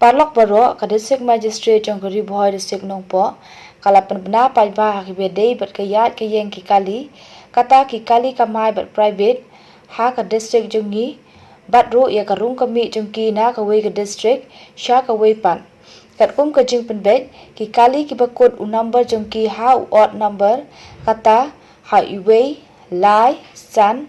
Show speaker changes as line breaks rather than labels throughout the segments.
Parlok baro ka district magistrate jongkari boy district nongpo kalapan bena paiba hakibede bat kayat kayeng kikali kata kikali kamai bat private ha ka district jongi bat ro ya karung kami jongki na ka we ka district sha ka we pan kat kum ka jing penbet kikali ki bakut u number jongki ha u odd number kata ha iwe lai san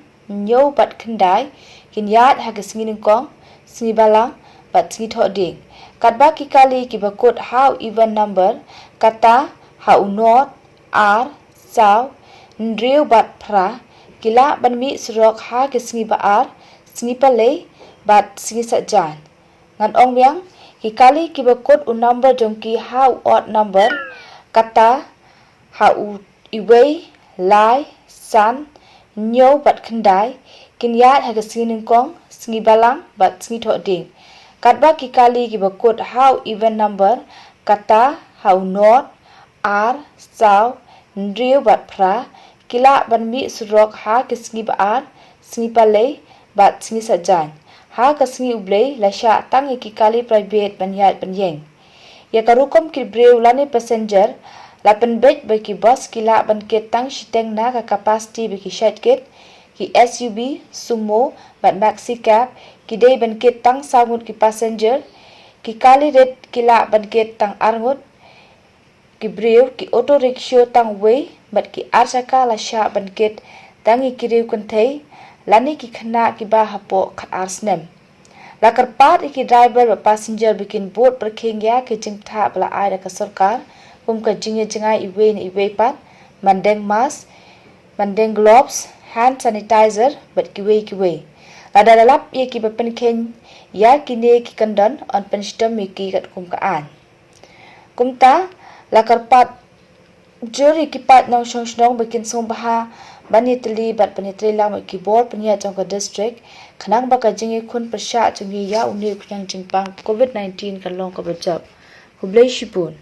nyo bat kendai kinyat ha ka singi ningkong singi balang bat singi thok ding Kadba kikali ki bakut how even number kata how not r saw ndriu bat pra kila banmi surok ha ke singi ba r singi pale bat singi sajan ngan ong yang kikali ki bakut u number jongki how odd number kata how iwe lai san nyo bat kendai kinyat ha ke singi ningkong singi balang bat singi thok ding Kadba kikali ki bakut how even number kata how not r saw ndriu bat pra kila banmi surok ha ke singi ba r singi pale bat singi sajan ha ke singi ublei lasha tangi kikali private banyat banyeng ya karukom ki breu lani passenger la penbet bagi bos kila banket tang shiteng na ka capacity bagi shatket ki SUV sumo bat maxi cab ki day banket tang sangut ki passenger ki kali red kila banket tang arngut ki breu ki auto rickshaw tang way bat ki arsaka la sha banket tangi ki riu kunthei lani ki khana ki ba hapo khat arsnem la karpat ki driver ba passenger bikin boat perkhengya ki jingtha bla ai ka sarkar kum ka jingye jingai iwe ni iwe pat mandeng mask mandeng gloves hand sanitizer bat kiwe Lada lalap ia ki berpenken ya kini ki kendon on penstem ki kat kum kaan. Kumta lakar pat juri ki pat nong shong bikin song baha bani teli bat bani teli lang ki bor penya jong ka district khanang ba ka jingi khun persha chungi ya uni khang jingpang COVID-19 kan long ka bajab. Hublei shipun